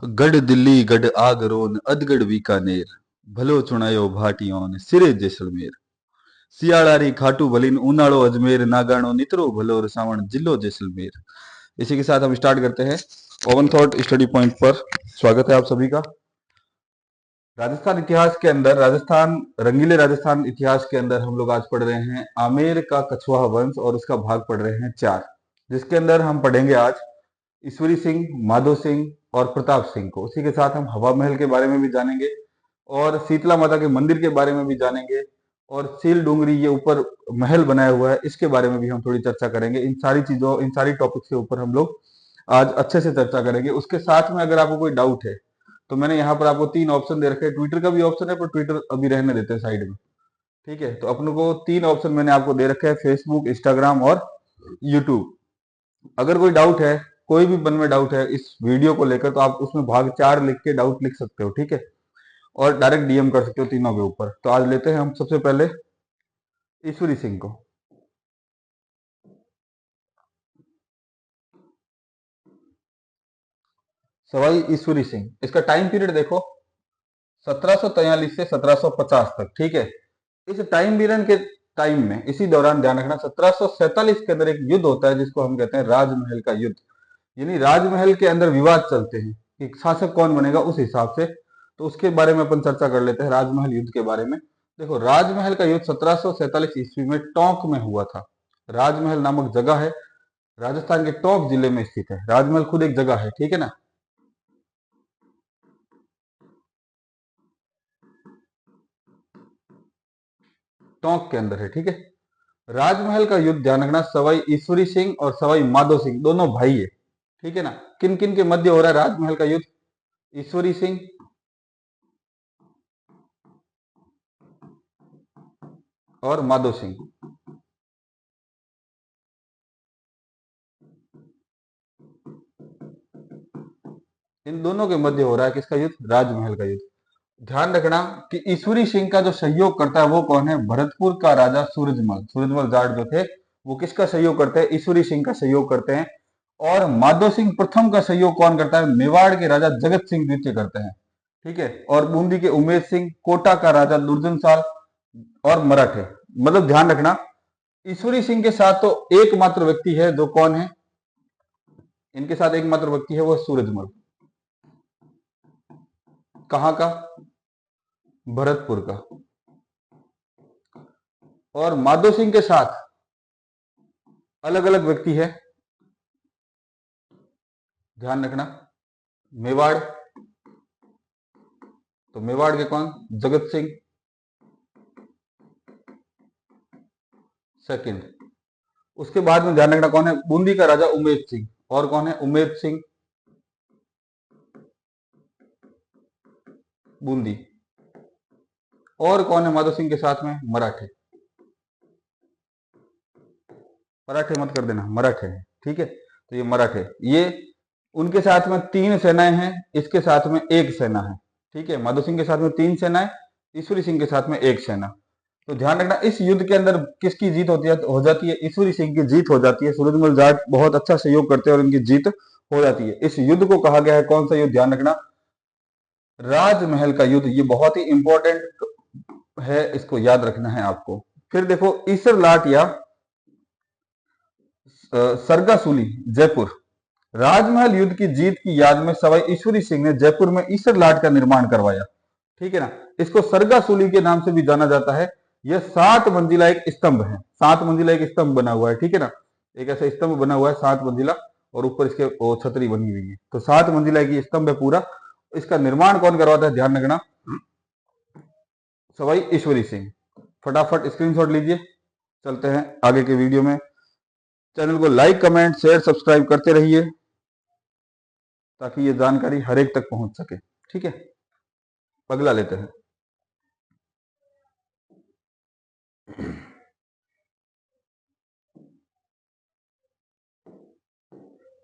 गढ़ दिल्ली गढ़ आगरोन अधगढ़ बीकानेर भलो चुनायो भाटियों ने सिरे जैसलमेर सियाड़ारी खाटू भलीन उनाड़ो अजमेर नागानो नितरो भलो रसावण जिलो जैसलमेर। इसी के साथ हम स्टार्ट करते हैं ओवन थॉट स्टडी पॉइंट पर। स्वागत है आप सभी का। राजस्थान इतिहास के अंदर, राजस्थान रंगीले राजस्थान इतिहास के अंदर हम लोग आज पढ़ रहे हैं आमेर का कछवाहा वंश और उसका भाग पढ़ रहे हैं 4, जिसके अंदर हम पढ़ेंगे आज ईश्वरी सिंह, माधो सिंह और प्रताप सिंह को। उसी के साथ हम हवा महल के बारे में भी जानेंगे और शीतला माता के मंदिर के बारे में भी जानेंगे और सील डूंगरी ये ऊपर महल बनाया हुआ है इसके बारे में भी हम थोड़ी चर्चा करेंगे। इन सारी चीजों, इन सारी टॉपिक के ऊपर हम लोग आज अच्छे से चर्चा करेंगे। उसके साथ में अगर आपको कोई डाउट है तो मैंने यहाँ पर आपको 3 ऑप्शन दे रखे हैं। ट्विटर का भी ऑप्शन है पर ट्विटर अभी रहने देते हैं साइड में, ठीक है। तो अपने को 3 ऑप्शन मैंने आपको दे रखे हैं, फेसबुक, इंस्टाग्राम और यूट्यूब। अगर कोई डाउट है, कोई भी मन में डाउट है इस वीडियो को लेकर, तो आप उसमें भाग 4 लिख के डाउट लिख सकते हो, ठीक है, और डायरेक्ट डीएम कर सकते हो तीनों के ऊपर। तो आज लेते हैं हम सबसे पहले ईश्वरी सिंह को। सवाई ईश्वरी सिंह, इसका टाइम पीरियड देखो 1743 से 1750 तक, ठीक है। इस टाइम पीरियड के टाइम में, इसी दौरान ध्यान रखना, 1747 के अंदर एक युद्ध होता है जिसको हम कहते हैं राजमहल का युद्ध। यानी राजमहल के अंदर विवाद चलते हैं कि शासक कौन बनेगा, उस हिसाब से। तो उसके बारे में अपन चर्चा कर लेते हैं, राजमहल युद्ध के बारे में। देखो, राजमहल का युद्ध 1747 ईस्वी में टोंक में हुआ था। राजमहल नामक जगह है, राजस्थान के टोंक जिले में स्थित है। राजमहल खुद एक जगह है, ठीक है ना। टोंक के अंदर है, ठीक है। राजमहल का युद्ध ध्यान रखना, सवाई ईश्वरी सिंह और सवाई माधो सिंह दोनों भाई है, ठीक है ना। किन किन के मध्य हो रहा है राजमहल का युद्ध? ईश्वरी सिंह और माधो सिंह, इन दोनों के मध्य हो रहा है किसका युद्ध? राजमहल का युद्ध। ध्यान रखना कि ईश्वरी सिंह का जो सहयोग करता है वो कौन है? भरतपुर का राजा सूरजमल, सूरजमल जाट जो थे वो किसका सहयोग करते हैं? ईश्वरी सिंह का सहयोग करते हैं। और माधो सिंह प्रथम का सहयोग कौन करता है? मेवाड़ के राजा जगत सिंह द्वितीय करते हैं, ठीक है। और बूंदी के उमेद सिंह, कोटा का राजा दुर्जन साल और मराठे। मतलब ध्यान रखना, ईश्वरी सिंह के साथ तो एकमात्र व्यक्ति है जो कौन है? इनके साथ एकमात्र व्यक्ति है वो सूरजमल। कहां का? भरतपुर का। और माधो सिंह के साथ अलग अलग व्यक्ति है, ध्यान रखना। मेवाड़, तो मेवाड़ के कौन? जगत सिंह सेकंड। उसके बाद में ध्यान रखना कौन है? बूंदी का राजा उमेद सिंह। और कौन है? उमेद सिंह बूंदी। और कौन है माधो सिंह के साथ में? मराठे। मराठे मत कर देना, मराठे है, ठीक है। तो ये मराठे, ये उनके साथ में 3 सेनाएं हैं, इसके साथ में 1 सेना है, ठीक है। माधो सिंह के साथ में 3 सेनाएं, ईश्वरी सिंह के साथ में 1 सेना। तो ध्यान रखना, इस युद्ध के अंदर किसकी जीत होती है? हो जाती है ईश्वरी सिंह की जीत हो जाती है। सूरजमल जाट बहुत अच्छा सहयोग करते हैं और इनकी जीत हो जाती है। इस युद्ध को कहा गया है कौन सा युद्ध? ध्यान रखना, राजमहल का युद्ध। ये बहुत ही इंपॉर्टेंट है, इसको याद रखना है आपको। फिर देखो, ईसर लाट या सरगासुली जयपुर। राजमहल युद्ध की जीत की याद में सवाई ईश्वरी सिंह ने जयपुर में ईसर लाट का निर्माण करवाया, ठीक है ना। इसको सरगासुली के नाम से भी जाना जाता है। यह 7 मंजिला एक स्तंभ है, 7 मंजिला एक स्तंभ बना हुआ है, ठीक है ना। एक ऐसा स्तंभ बना हुआ है 7 मंजिला और ऊपर इसके छतरी बनी हुई है। तो 7 मंजिला की स्तंभ है पूरा। इसका निर्माण कौन करवाता है? ध्यान रखना, सवाई ईश्वरी सिंह। फटाफट स्क्रीनशॉट लीजिए, चलते हैं आगे के वीडियो में। चैनल को लाइक, कमेंट, शेयर, सब्सक्राइब करते रहिए ताकि ये जानकारी हर एक तक पहुंच सके, ठीक है। अगला लेते हैं।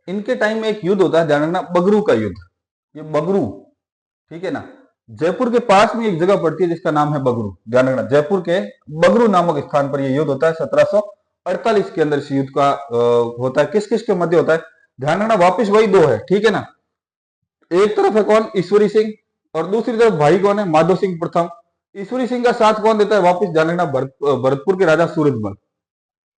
इनके टाइम में एक युद्ध होता है, ध्यान रखना, बगरू का युद्ध। ये बगरू, ठीक है ना, जयपुर के पास में एक जगह पड़ती है जिसका नाम है बगरू। ध्यान रखना, जयपुर के बगरू नामक स्थान पर यह युद्ध होता है 1748 के अंदर। इस युद्ध का होता है, किस किस के मध्य होता है? ध्यान रखना, वापिस वही 2 है, ठीक है ना। एक तरफ है कौन, ईश्वरी सिंह, और दूसरी तरफ भाई कौन है, माधो सिंह प्रथम। ईश्वरी सिंह का साथ कौन देता है, वापिस ध्यान रखना, भरतपुर के राजा सूरजमल।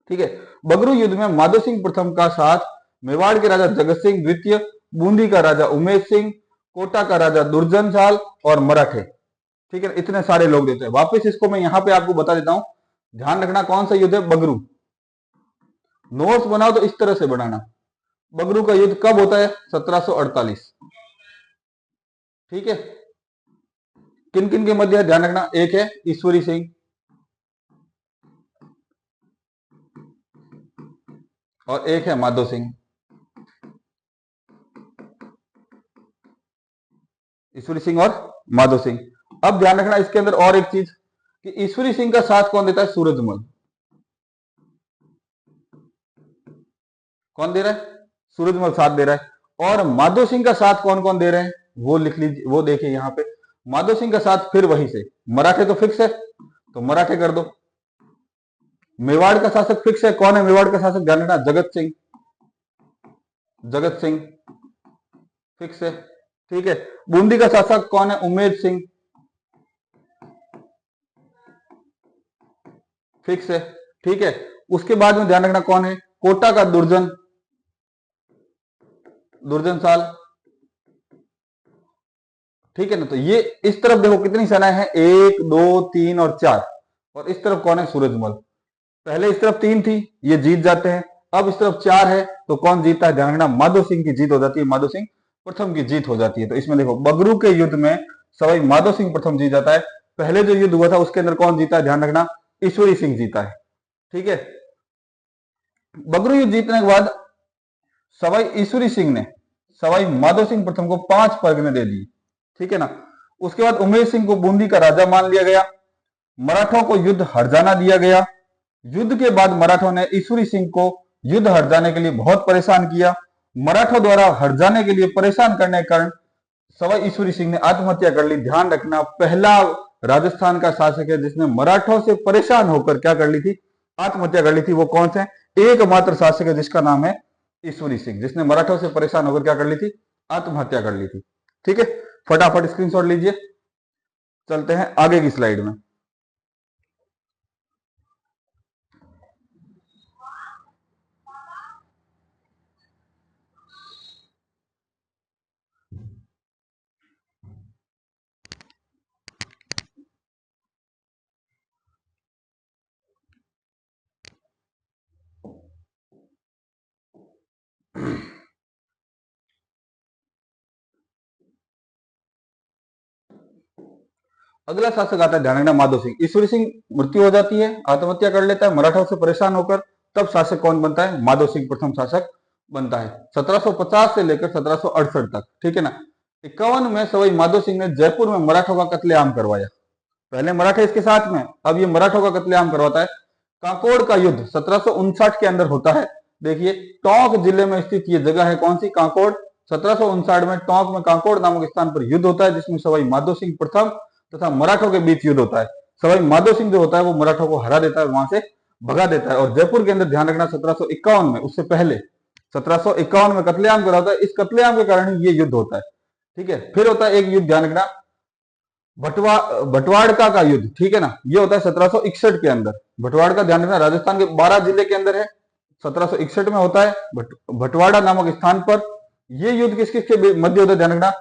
ठीक है, बगरू युद्ध में माधो सिंह प्रथम का साथ मेवाड़ के राजा जगत सिंह द्वितीय, बूंदी का राजा उमेश सिंह, कोटा का राजा दुर्जन झाल और मराठे। ठीक है, इतने सारे लोग देते हैं। वापस इसको मैं यहां पे आपको बता देता हूं, ध्यान रखना कौन सा युद्ध है, बगरू। नोट्स बनाओ तो इस तरह से बनाना। बगरू का युद्ध कब होता है, 1748। ठीक है, किन किन के मध्य है, ध्यान रखना, एक है ईश्वरी सिंह और एक है माधो सिंह। ईश्वरी सिंह और माधो सिंह। अब ध्यान रखना इसके अंदर और एक चीज कि ईश्वरी सिंह का साथ कौन देता है, सूरजमल। कौन दे रहा है, सूरजमल साथ दे रहा है। और माधो सिंह का साथ कौन कौन दे रहे हैं, वो लिख लीजिए, वो देखिए यहां पे। माधो सिंह का साथ फिर वही से, मराठे तो फिक्स है तो मराठे कर दो। मेवाड़ का शासक फिक्स है, कौन है मेवाड़ का शासक, ध्यान रखना, जगत सिंह। जगत सिंह फिक्स है। ठीक है, बूंदी का शासक कौन है, उमेद सिंह, फिक्स है। ठीक है, उसके बाद में ध्यान रखना कौन है, कोटा का दुर्जन, दुर्जन साल। ठीक है ना, तो ये इस तरफ देखो कितनी सेनाएं हैं, 1 2 3 और 4, और इस तरफ कौन है, सूरजमल। पहले इस तरफ 3 थी, ये जीत जाते हैं। अब इस तरफ 4 है, तो कौन जीतता है, ध्यान रखना, माधो सिंह की जीत हो जाती है, माधो सिंह प्रथम की जीत हो जाती है। तो इसमें देखो बगरू के युद्ध में सवाई माधो सिंह प्रथम जीत जाता है। पहले जो युद्ध हुआ था उसके अंदर कौन जीता है, ध्यान रखना, ईश्वरी सिंह जीता है। ठीक है, बगरू युद्ध जीतने के बाद सवाई ईश्वरी सिंह ने सवाई माधो सिंह प्रथम को 5 परगने दे दिए। ठीक है ना, उसके बाद उमेश सिंह को बूंदी का राजा मान लिया गया। मराठों को युद्ध हर जाना दिया गया। युद्ध के बाद मराठों ने ईश्वरी सिंह को युद्ध हर जाने के लिए बहुत परेशान किया। मराठों द्वारा हर जाने के लिए परेशान करने के कारण सवाई ईश्वरी सिंह ने आत्महत्या कर ली। ध्यान रखना, पहला राजस्थान का शासक है जिसने मराठों से परेशान होकर क्या कर ली थी, आत्महत्या कर ली थी। वो कौन से, एकमात्र शासक है जिसका नाम है ईश्वरी सिंह, जिसने मराठों से परेशान होकर क्या कर ली थी, आत्महत्या कर ली थी। ठीक है, फटाफट स्क्रीनशॉट लीजिए, चलते हैं आगे की स्लाइड में। अगला शासक आता है, ध्यान रखना, माधो सिंह। ईश्वरी सिंह मृत्यु हो जाती है, आत्महत्या कर लेता है मराठों से परेशान होकर। तब शासक कौन बनता है, माधो सिंह प्रथम शासक बनता है, 1750 से लेकर 1768 तक। ठीक है ना, 51 में सवाई माधो सिंह ने जयपुर में मराठों का कत्लेआम करवाया। पहले मराठे इसके साथ में, अब ये मराठों का कत्लेआम करवाता है। कांकोड़ का युद्ध 1759 के अंदर होता है। देखिए, टोंक जिले में स्थित ये जगह है, कौन सी, कांकोड़। 1759 में टोंक में कांकोड़ नामक स्थान पर युद्ध होता है, जिसमें सवाई माधो सिंह प्रथम तथा मराठों के बीच युद्ध होता है। सवाई माधो सिंह जो होता है वो मराठों को हरा देता है, वहां से भगा देता है। और जयपुर के अंदर ध्यान रखना, 1751 में, उससे पहले 1751 में कत्लेआम करा होता है। इस कत्लेआम के कारण ही ये युद्ध होता है। ठीक है, फिर होता है एक युद्ध, ध्यान रखना, भटवाड़का का युद्ध। ठीक है ना, ये होता है 1761 के अंदर। भटवाड़का, ध्यान रखना, राजस्थान के 12 जिले के अंदर है, 1761 में होता है भटवाड़ा नामक स्थान पर। ये युद्ध किस किस के मध्य होता है, ध्यान रखना,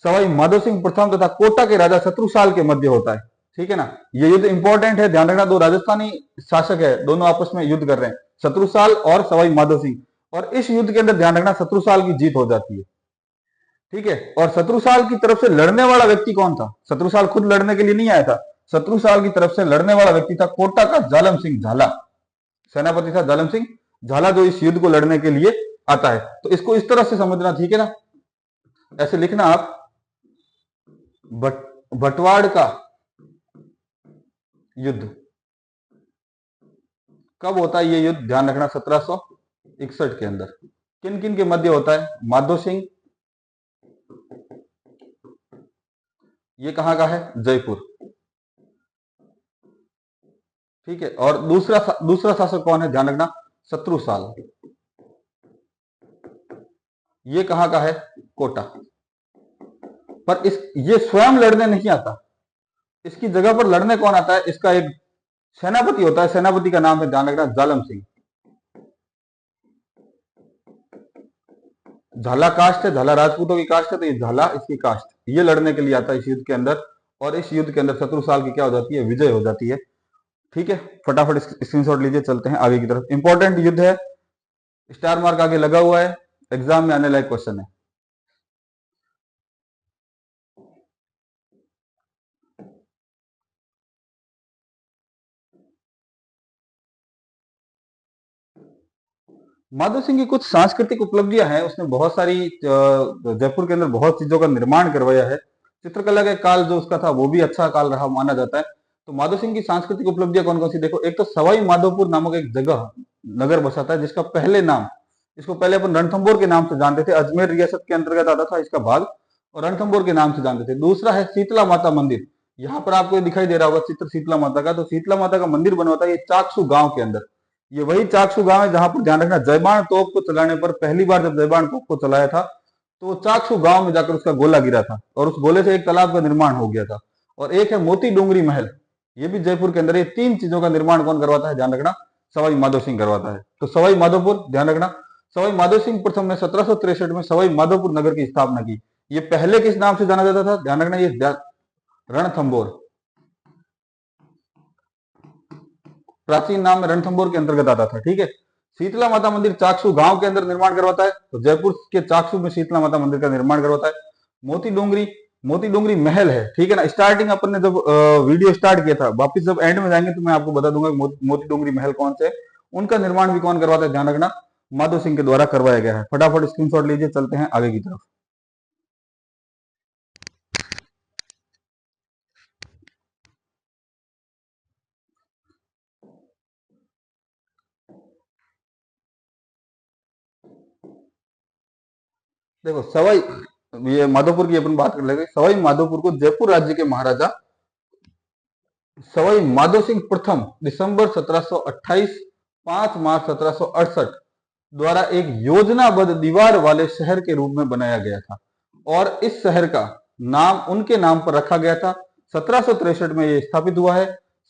सवाई माधो सिंह प्रथम तथा कोटा के राजा शत्रुसाल के मध्य होता है। ठीक है ना, ये युद्ध इंपॉर्टेंट है, ध्यान रखना, दो राजस्थानी शासक है, दोनों आपस में युद्ध कर रहे हैं, शत्रुसाल और सवाई माधो सिंह। और इस युद्ध के अंदर ध्यान रखना, शत्रुसाल की जीत हो जाती है। ठीक है, और शत्रुसाल की तरफ से लड़ने वाला व्यक्ति कौन था, शत्रुसाल खुद लड़ने के लिए नहीं आया था, शत्रुसाल की तरफ से लड़ने वाला व्यक्ति था कोटा का जालम सिंह झाला। सेनापति था जालम सिंह झाला, जो इस युद्ध को लड़ने के लिए आता है। तो इसको इस तरह से समझना, ठीक है ना, ऐसे लिखना आप, भटवाड़ का युद्ध कब होता है, ये युद्ध ध्यान रखना, 1761 के अंदर। किन किन के मध्य होता है, माधो सिंह, ये कहां का है, जयपुर। ठीक है, और दूसरा शासक कौन है, ध्यान रखना, शत्रुसाल, ये कहां का है, कोटा। पर इस ये स्वयं लड़ने नहीं आता, इसकी जगह पर लड़ने कौन आता है, इसका एक सेनापति होता है, सेनापति का नाम है, ध्यान रखना, जालम सिंह। झाला कास्ट है, झाला राजपूतों की कास्ट है, तो ये झाला इसकी कास्ट, ये लड़ने के लिए आता है इस युद्ध के अंदर, और इस युद्ध के अंदर शत्रु साल की क्या हो जाती है, विजय हो जाती है। ठीक है, फटाफट स्क्रीनशॉट लीजिए, चलते हैं आगे की तरफ। इंपॉर्टेंट युद्ध है, स्टार मार्क आगे लगा हुआ है, एग्जाम में आने लायक क्वेश्चन है। माधव सिंह की कुछ सांस्कृतिक उपलब्धियां हैं, उसने बहुत सारी जयपुर के अंदर बहुत चीजों का निर्माण करवाया है। चित्रकला का काल जो उसका था वो भी अच्छा काल रहा माना जाता है। तो माधव सिंह की सांस्कृतिक उपलब्धियां कौन कौन सी, देखो, एक तो सवाई माधोपुर नामक एक जगह नगर बसा था, जिसका पहले नाम, इसको पहले अपन रणथंभौर के नाम से जानते थे, अजमेर रियासत के अंतर्गत आता था इसका भाग, और रणथंभौर के नाम से जानते थे। दूसरा है शीतला माता मंदिर, यहाँ पर आपको दिखाई दे रहा होगा चित्र शीतला माता का, तो शीतला माता का मंदिर बना होता है ये चाकसू गांव के अंदर। ये वही चाकसू गांव है जहां पर, ध्यान रखना, जयबाण तोप को चलाने पर, पहली बार जब जयबाण तोप को चलाया था तो चाकसू गांव में जाकर उसका गोला गिरा था, और उस गोले से एक तालाब का निर्माण हो गया था। और एक है मोती डूंगरी महल, ये भी जयपुर के अंदर। ये तीन चीजों का निर्माण कौन करवाता है, ध्यान रखना, सवाई माधो सिंह करवाता है। तो सवाई माधोपुर, ध्यान रखना, सवाई माधो सिंह प्रथम ने 1763 में सवाई माधोपुर नगर की स्थापना की। ये पहले किस नाम से जाना जाता था, ध्यान रखना, ये रणथंभौर, प्राचीन नाम में रणथंभौर के अंतर्गत आता था। ठीक है, शीतला माता मंदिर चाकसू गांव के अंदर निर्माण करवाता है, तो जयपुर के चाकसू में शीतला माता मंदिर का निर्माण करवाता है। मोती डोंगरी महल है, ठीक है ना। स्टार्टिंग अपन ने जब वीडियो स्टार्ट किया था, वापिस जब एंड में जाएंगे तो मैं आपको बता दूंगा मोती डोंगरी महल कौन से, उनका निर्माण भी कौन करवाता है, ध्यान रखना, माधो सिंह के द्वारा करवाया गया है। फटाफट स्क्रीनशॉट लीजिए, चलते हैं आगे की तरफ। देखो, सवाई, ये माधोपुर की अपन बात कर लेंगे। सवाई माधोपुर को जयपुर राज्य के महाराजा सवाई माधो सिंह प्रथम दिसंबर 1728, 5 मार्च 1768 द्वारा एक योजनाबद्ध दीवार वाले शहर के रूप में बनाया गया था, और इस शहर का नाम उनके नाम पर रखा गया था। 1763 में यह स्थापित हुआ है।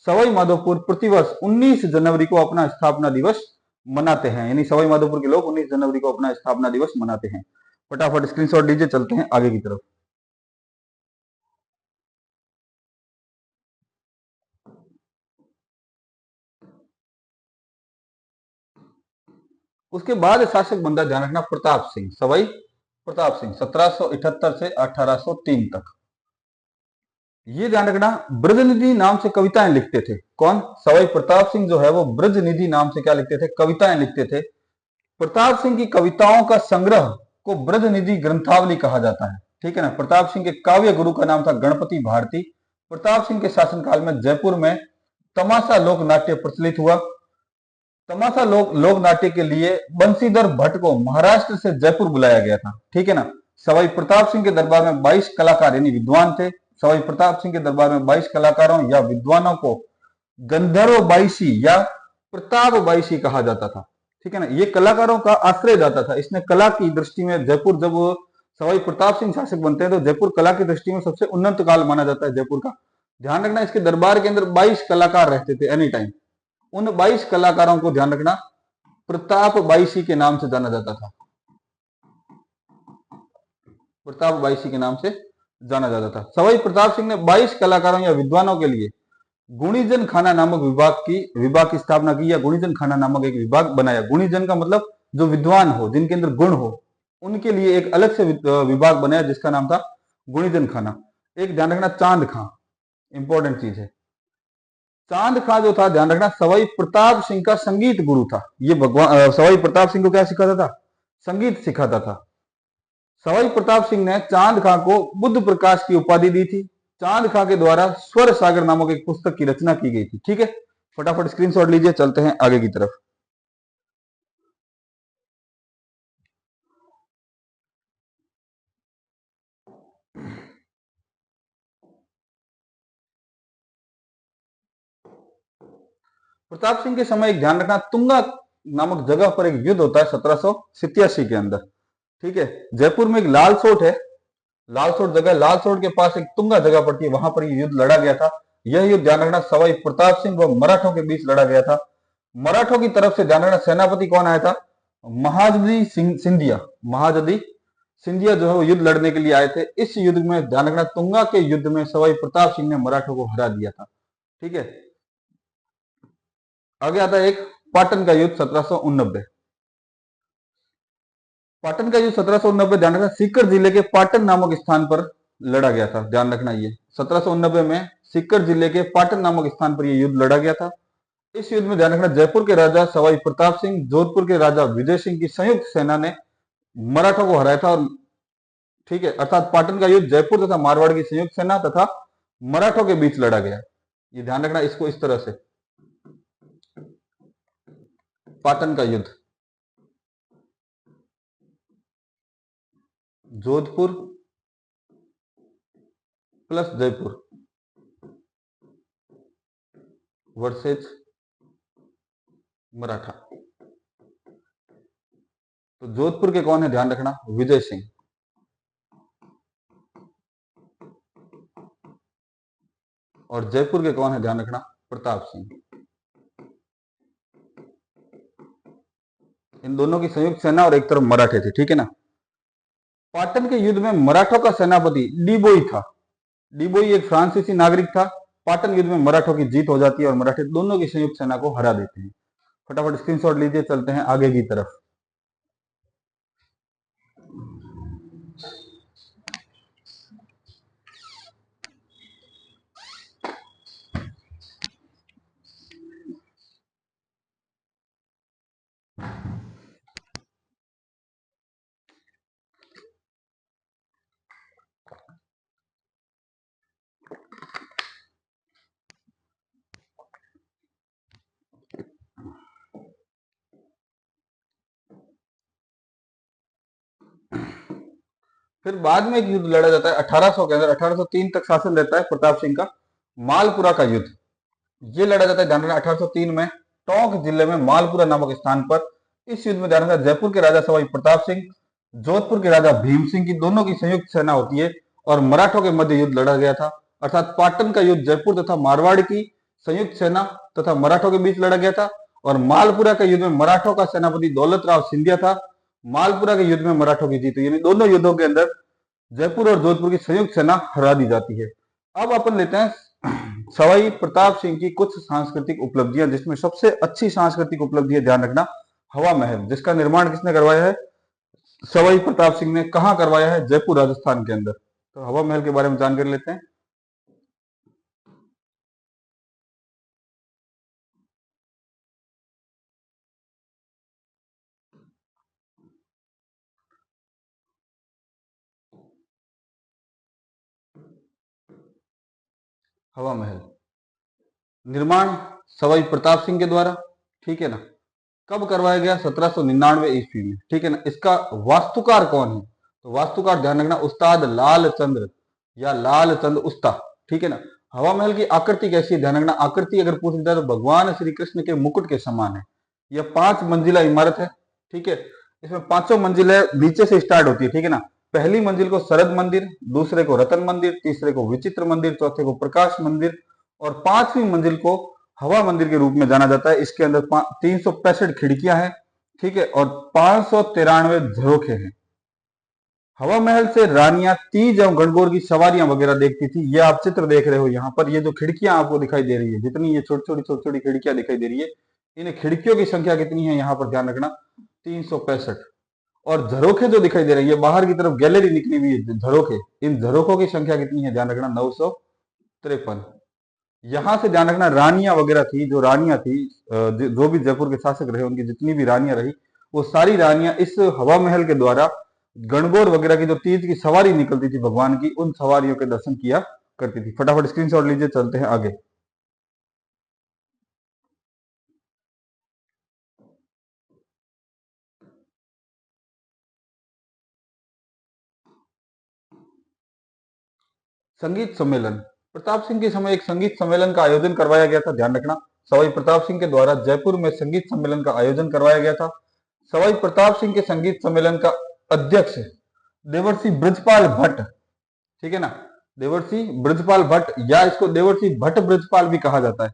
सवाई माधोपुर प्रतिवर्ष 19 जनवरी को अपना स्थापना दिवस मनाते हैं, यानी सवाई माधोपुर के लोग 19 जनवरी को अपना स्थापना दिवस मनाते हैं। फटाफट स्क्रीनशॉट लीजिए, चलते हैं आगे की तरफ। उसके बाद शासक बनता, ध्यान रखना, प्रताप सिंह, सवाई प्रताप सिंह, 1778 से 1803 तक। ये ध्यान रखना, ब्रजनिधि नाम से कविताएं लिखते थे। कौन, सवाई प्रताप सिंह जो है वो ब्रजनिधि नाम से क्या लिखते थे, कविताएं लिखते थे। प्रताप सिंह की कविताओं का संग्रह को ब्रजनिधि ग्रंथावली कहा जाता है। ठीक है ना। प्रताप सिंह के काव्य गुरु का नाम था गणपति भारती। प्रताप सिंह के शासनकाल में जयपुर में तमाशा लोक नाट्य प्रचलित हुआ। तमाशा लोक नाट्य के लिए बंशीधर भट्ट को महाराष्ट्र से जयपुर बुलाया गया था। ठीक है ना। सवाई प्रताप सिंह के दरबार में 22 कलाकार यानी विद्वान थे। सवाई प्रताप सिंह के दरबार में 22 कलाकारों या विद्वानों को गंधर्व बाईसी या प्रताप बाईसी कहा जाता था। ठीक है ना। ये कलाकारों का आश्रय जाता था। इसने कला की दृष्टि में, जयपुर जब सवाई प्रताप सिंह शासक बनते हैं तो जयपुर कला की दृष्टि में सबसे उन्नत काल माना जाता है जयपुर का। ध्यान रखना, इसके दरबार के अंदर 22 कलाकार रहते थे एनी टाइम। उन 22 कलाकारों को, ध्यान रखना, प्रताप बाईसी के नाम से जाना जाता था। प्रताप बाईसी के नाम से जाना जाता था। सवाई प्रताप सिंह ने 22 कलाकारों या विद्वानों के लिए गुणीजन खाना नामक विभाग की स्थापना की, या गुणीजन खाना नामक एक विभाग बनाया। गुणीजन का मतलब जो विद्वान हो, जिनके अंदर गुण हो, उनके लिए एक अलग से विभाग बनाया जिसका नाम था गुणीजन खाना। एक ध्यान रखना, चांद खां, इंपॉर्टेंट चीज है। चांद खां जो था, ध्यान रखना, सवाई प्रताप सिंह का संगीत गुरु था। ये भगवान सवाई प्रताप सिंह को क्या सिखाता था, संगीत सिखाता था। सवाई प्रताप सिंह ने चांद खां को बुद्ध प्रकाश की उपाधि दी थी। चांद खां के द्वारा स्वर सागर नामक एक पुस्तक की रचना की गई थी। ठीक है, फटाफट स्क्रीनशॉट लीजिए, चलते हैं आगे की तरफ। प्रताप सिंह के समय एक ध्यान रखना, तुंगा नामक जगह पर एक युद्ध होता है 1787 के अंदर। ठीक है, जयपुर में एक लाल सोट है। लालसोट जगह, लालसोट के पास एक तुंगा जगह पड़ती है, वहां पर ये युद्ध लड़ा गया था। यह युद्ध ध्यान रखना सवाई प्रताप सिंह व मराठों के बीच लड़ा गया था। मराठों की तरफ से ध्यान रखना सेनापति कौन आया था? महाजदी सिंधिया। महाजदी सिंधिया जो है वो युद्ध लड़ने के लिए आए थे। इस युद्ध में ध्यान रखना तुंगा के युद्ध में सवाई प्रताप सिंह ने मराठों को हरा दिया था। ठीक है, आगे आता है एक पाटन का युद्ध 1789। पाटन का युद्ध 1789 ध्यान रखना सीकर जिले के पाटन नामक स्थान पर लड़ा गया था। ध्यान रखना ये 1789 में सीकर जिले के पाटन नामक स्थान पर यह युद्ध लड़ा गया था। इस युद्ध में ध्यान रखना जयपुर के राजा सवाई प्रताप सिंह, जोधपुर के राजा विजय सिंह की संयुक्त सेना ने मराठों को हराया था। और ठीक है, अर्थात पाटन का युद्ध जयपुर तथा मारवाड़ की संयुक्त सेना तथा मराठों के बीच लड़ा गया। ये ध्यान रखना इसको इस तरह से, पाटन का युद्ध जोधपुर प्लस जयपुर वर्सेज मराठा। तो जोधपुर के कौन है? ध्यान रखना विजय सिंह। और जयपुर के कौन है? ध्यान रखना प्रताप सिंह। इन दोनों की संयुक्त सेना और एक तरफ मराठे थे। ठीक है ना। पाटन के युद्ध में मराठों का सेनापति डीबोई था। डीबोई एक फ्रांसीसी नागरिक था। पाटन युद्ध में मराठों की जीत हो जाती है और मराठे दोनों की संयुक्त सेना को हरा देते हैं। फटाफट स्क्रीनशॉट लीजिए, चलते हैं आगे की तरफ। फिर बाद में एक युद्ध लड़ा जाता है 1800 के अंदर। 1803 तक शासन रहता है प्रताप सिंह का। मालपुरा का युद्ध ये लड़ा जाता है ध्यान रखना 1803 में टोंक जिले में मालपुरा नामक स्थान पर। इस युद्ध में ध्यान रखना जयपुर के राजा सवाई प्रताप सिंह, जोधपुर के राजा भीम सिंह की दोनों की संयुक्त सेना होती है और मराठों के मध्य युद्ध लड़ा गया था। अर्थात पाटन का युद्ध जयपुर तथा मारवाड़ की संयुक्त सेना तथा मराठों के बीच लड़ा गया था। और मालपुरा के युद्ध में मराठों का सेनापति दौलत राव सिंधिया था। मालपुरा के युद्ध में मराठों की जीत हुई, यानी दोनों युद्धों के अंदर जयपुर और जोधपुर की संयुक्त सेना हरा दी जाती है। अब अपन लेते हैं सवाई प्रताप सिंह की कुछ सांस्कृतिक उपलब्धियां, जिसमें सबसे अच्छी सांस्कृतिक उपलब्धि है ध्यान रखना हवा महल, जिसका निर्माण किसने करवाया है? सवाई प्रताप सिंह ने। कहां करवाया है? जयपुर राजस्थान के अंदर। तो हवा महल के बारे में जानकारी लेते हैं। हवा महल निर्माण सवाई प्रताप सिंह के द्वारा। ठीक है ना। कब करवाया गया? 1799 ईस्वी में। ठीक है ना। इसका वास्तुकार कौन है? तो वास्तुकार ध्यान रखना उस्ताद लाल चंद्र या लाल चंद उस्ता। ठीक है ना। हवा महल की आकृति कैसी है? ध्यान रखना आकृति अगर पूछ जाए तो भगवान श्री कृष्ण के मुकुट के समान है। यह 5 मंजिला इमारत है। ठीक है। इसमें 5 मंजिलें नीचे से स्टार्ट होती है। ठीक है ना। पहली मंजिल को शरद मंदिर, दूसरे को रतन मंदिर, तीसरे को विचित्र मंदिर, चौथे को प्रकाश मंदिर और 5वीं मंजिल को हवा मंदिर के रूप में जाना जाता है। इसके अंदर 365 खिड़कियां हैं। ठीक है। और 593 झरोखे हैं। हवा महल से रानियां तीज एवं गणगौर की सवारियां वगैरह देखती थी। ये आप चित्र देख रहे हो यहाँ पर। ये जो खिड़कियां आपको दिखाई दे रही है, जितनी ये छोटी छोटी खिड़कियां दिखाई दे रही है, इन खिड़कियों की संख्या कितनी है यहाँ पर ध्यान रखना 365। और झरोखे जो दिखाई दे रही है बाहर की तरफ गैलरी निकली हुई है झरोखे, इन झरोखों की संख्या कितनी है? ध्यान रखना 953। यहां से ध्यान रखना रानियां वगैरह थी, जो रानियां थी जो भी जयपुर के शासक रहे उनकी जितनी भी रानियां रही, वो सारी रानियां इस हवा महल के द्वारा गणगौर वगैरह की जो तीज की सवारी निकलती थी भगवान की, उन सवारियों के दर्शन किया करती थी। फटाफट स्क्रीनशॉट लीजिए, चलते हैं आगे। संगीत सम्मेलन। प्रताप सिंह के समय एक संगीत सम्मेलन का आयोजन करवाया गया था। ध्यान रखना सवाई प्रताप सिंह के द्वारा जयपुर में संगीत सम्मेलन का आयोजन करवाया गया था। सवाई प्रताप सिंह के संगीत सम्मेलन का अध्यक्ष देवर्षि ब्रजपाल भट्ट ठीक है ना। देवर्षि ब्रजपाल भट्ट, या इसको देवर्षि भट्ट ब्रजपाल भी कहा जाता है,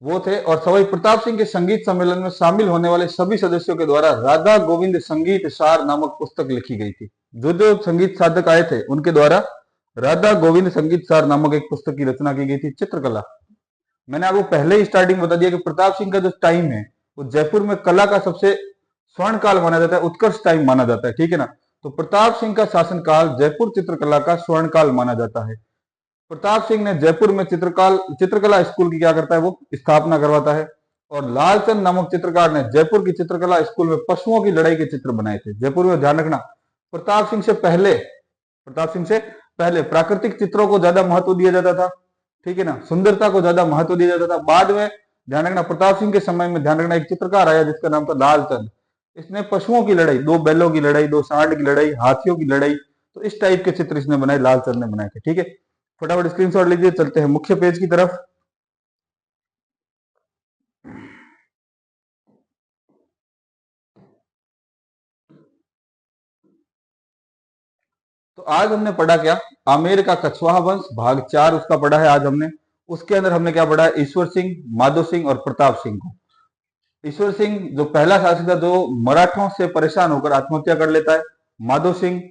वो थे। और सवाई प्रताप सिंह के संगीत सम्मेलन में शामिल होने वाले सभी सदस्यों के द्वारा राधा गोविंद संगीत सार नामक पुस्तक लिखी गई थी। जो जो संगीत साधक आए थे उनके द्वारा राधा गोविंद संगीत सार नामक एक पुस्तक की रचना की गई थी। चित्रकला, मैंने आपको पहले ही स्टार्टिंग बता दिया कि प्रताप सिंह का जो टाइम है वो जयपुर में कला का सबसे स्वर्ण काल माना जाता है, उत्कर्ष टाइम माना जाता है, ठीक है ना। तो प्रताप सिंह का शासनकाल जयपुर चित्रकला का स्वर्ण काल माना जाता है। प्रताप सिंह ने जयपुर में चित्रकला स्कूल की क्या करता है, वो स्थापना करवाता है। और लालचंद नामक चित्रकार ने जयपुर की चित्रकला स्कूल में पशुओं की लड़ाई के चित्र बनाए थे। जयपुर में ध्यान रखना, प्रताप सिंह से पहले प्राकृतिक चित्रों को ज्यादा महत्व दिया जाता था, ठीक है ना, सुंदरता को ज्यादा महत्व दिया जाता था। बाद में ध्यान रखना, प्रताप सिंह के समय में ध्यान रखना, एक चित्रकार आया जिसका नाम था लालचंद। इसने पशुओं की लड़ाई, दो बैलों की लड़ाई, दो सांड की लड़ाई, हाथियों की लड़ाई, तो इस टाइप के चित्र इसने बनाए, लालचंद ने बनाए थे, ठीक है। फटाफट स्क्रीनशॉट लीजिए, चलते हैं मुख्य पेज की तरफ। तो आज हमने पढ़ा क्या, आमेर का कछवाहा वंश भाग 4 उसका पढ़ा है आज हमने। उसके अंदर हमने क्या पढ़ा है, ईश्वर सिंह, माधो सिंह और प्रताप सिंह को। ईश्वर सिंह जो पहला शासक था जो मराठों से परेशान होकर आत्महत्या कर लेता है। माधो सिंह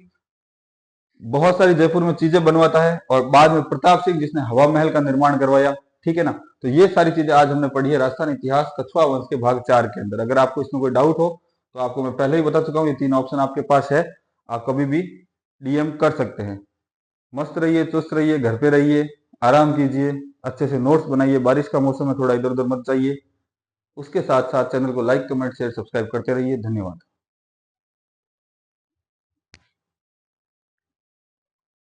बहुत सारी जयपुर में चीजें बनवाता है। और बाद में प्रताप सिंह जिसने हवा महल का निर्माण करवाया, ठीक है ना। तो ये सारी चीजें आज हमने पढ़ी है राजस्थान इतिहास कछुआ वंश के भाग 4 के अंदर। अगर आपको इसमें कोई डाउट हो तो आपको मैं पहले ही बता चुका हूँ, ये 3 ऑप्शन आपके पास है, आप कभी भी डीएम कर सकते हैं। मस्त रहिए, चुस्त रहिए, घर पे रहिए, आराम कीजिए, अच्छे से नोट्स बनाइए, बारिश का मौसम है, थोड़ा इधर उधर मत जाइए। उसके साथ साथ चैनल को लाइक, कमेंट, शेयर, सब्सक्राइब करते रहिए। धन्यवाद।